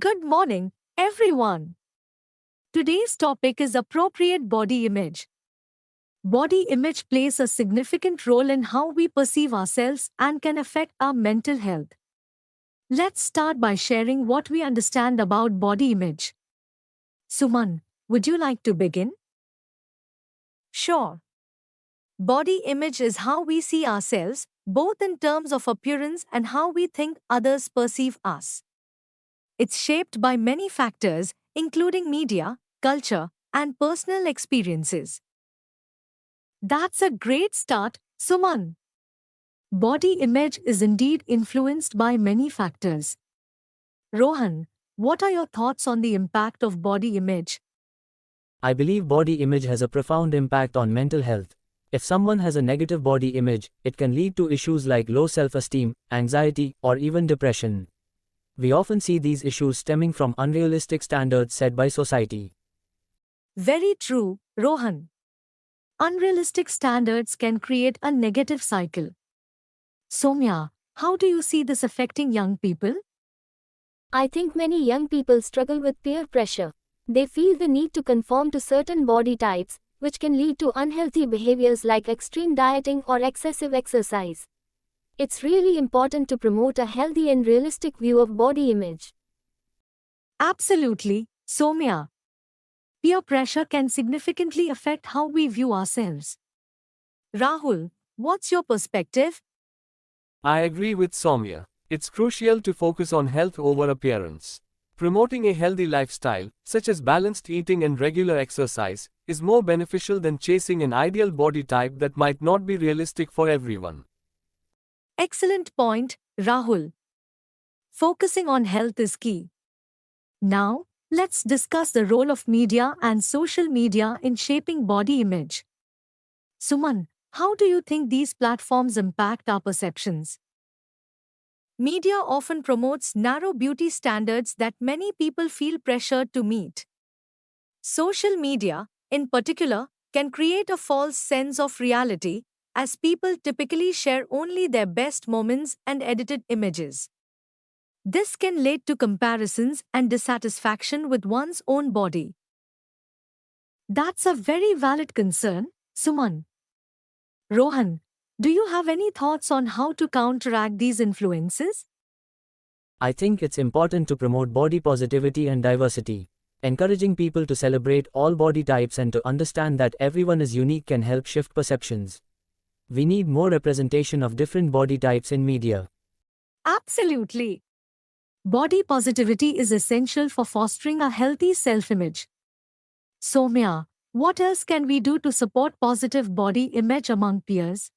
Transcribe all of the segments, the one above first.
Good morning, everyone. Today's topic is appropriate body image. Body image plays a significant role in how we perceive ourselves and can affect our mental health. Let's start by sharing what we understand about body image. Suman, would you like to begin? Sure. Body image is how we see ourselves, both in terms of appearance and how we think others perceive us. It's shaped by many factors, including media, culture, and personal experiences. That's a great start, Suman. Body image is indeed influenced by many factors. Rohan, what are your thoughts on the impact of body image? I believe body image has a profound impact on mental health. If someone has a negative body image, it can lead to issues like low self-esteem, anxiety, or even depression. We often see these issues stemming from unrealistic standards set by society. Very true, Rohan. Unrealistic standards can create a negative cycle. Somya, how do you see this affecting young people? I think many young people struggle with peer pressure. They feel the need to conform to certain body types, which can lead to unhealthy behaviors like extreme dieting or excessive exercise. It's really important to promote a healthy and realistic view of body image. Absolutely, Somya. Peer pressure can significantly affect how we view ourselves. Rahul, what's your perspective? I agree with Soumya. It's crucial to focus on health over appearance. Promoting a healthy lifestyle, such as balanced eating and regular exercise, is more beneficial than chasing an ideal body type that might not be realistic for everyone. Excellent point, Rahul. Focusing on health is key. Now, let's discuss the role of media and social media in shaping body image. Suman, how do you think these platforms impact our perceptions? Media often promotes narrow beauty standards that many people feel pressured to meet. Social media, in particular, can create a false sense of reality, as people typically share only their best moments and edited images. This can lead to comparisons and dissatisfaction with one's own body. That's a very valid concern, Suman. Rohan, do you have any thoughts on how to counteract these influences? I think it's important to promote body positivity and diversity. Encouraging people to celebrate all body types and to understand that everyone is unique can help shift perceptions. We need more representation of different body types in media. Absolutely. Body positivity is essential for fostering a healthy self-image. Somya, what else can we do to support positive body image among peers?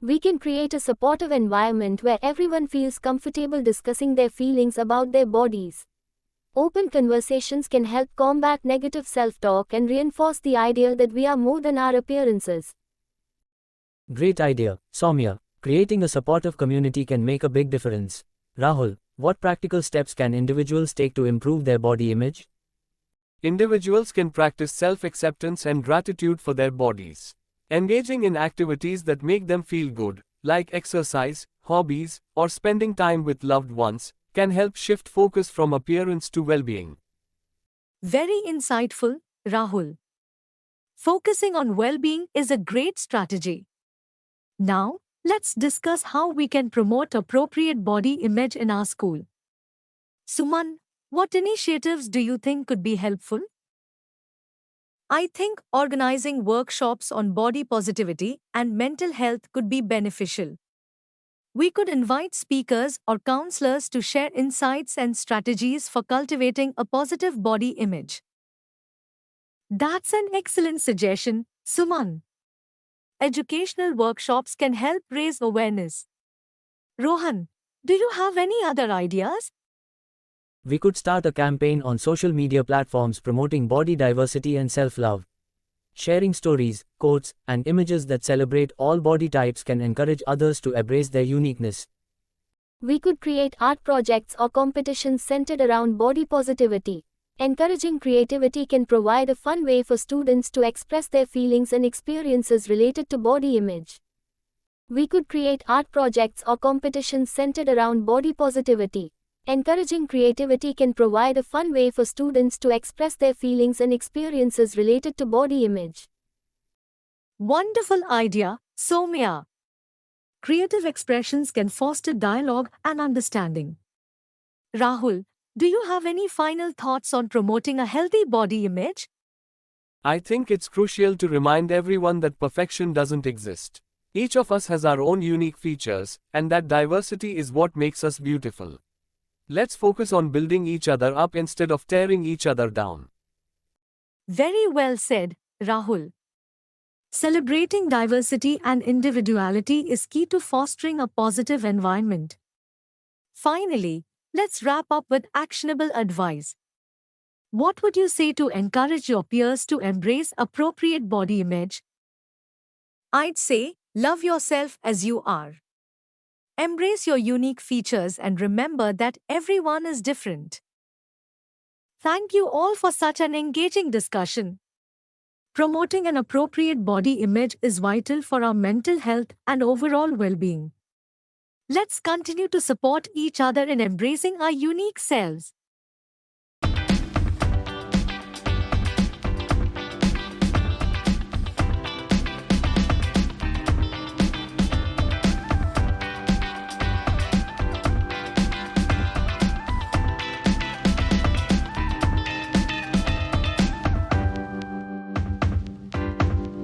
We can create a supportive environment where everyone feels comfortable discussing their feelings about their bodies. Open conversations can help combat negative self-talk and reinforce the idea that we are more than our appearances. Great idea, Soumya. Creating a supportive community can make a big difference. Rahul, what practical steps can individuals take to improve their body image? Individuals can practice self-acceptance and gratitude for their bodies. Engaging in activities that make them feel good, like exercise, hobbies, or spending time with loved ones, can help shift focus from appearance to well-being. Very insightful, Rahul. Focusing on well-being is a great strategy. Now, let's discuss how we can promote appropriate body image in our school. Suman, what initiatives do you think could be helpful? I think organizing workshops on body positivity and mental health could be beneficial. We could invite speakers or counselors to share insights and strategies for cultivating a positive body image. That's an excellent suggestion, Suman. Educational workshops can help raise awareness. Rohan, do you have any other ideas? We could start a campaign on social media platforms promoting body diversity and self-love. Sharing stories, quotes, and images that celebrate all body types can encourage others to embrace their uniqueness. We could create art projects or competitions centered around body positivity. Encouraging creativity can provide a fun way for students to express their feelings and experiences related to body image. We could create art projects or competitions centered around body positivity. Encouraging creativity can provide a fun way for students to express their feelings and experiences related to body image. Wonderful idea, Soumya. Creative expressions can foster dialogue and understanding. Rahul, do you have any final thoughts on promoting a healthy body image? I think it's crucial to remind everyone that perfection doesn't exist. Each of us has our own unique features, and that diversity is what makes us beautiful. Let's focus on building each other up instead of tearing each other down. Very well said, Rahul. Celebrating diversity and individuality is key to fostering a positive environment. Finally, let's wrap up with actionable advice. What would you say to encourage your peers to embrace appropriate body image? I'd say, love yourself as you are. Embrace your unique features and remember that everyone is different. Thank you all for such an engaging discussion. Promoting an appropriate body image is vital for our mental health and overall well-being. Let's continue to support each other in embracing our unique selves.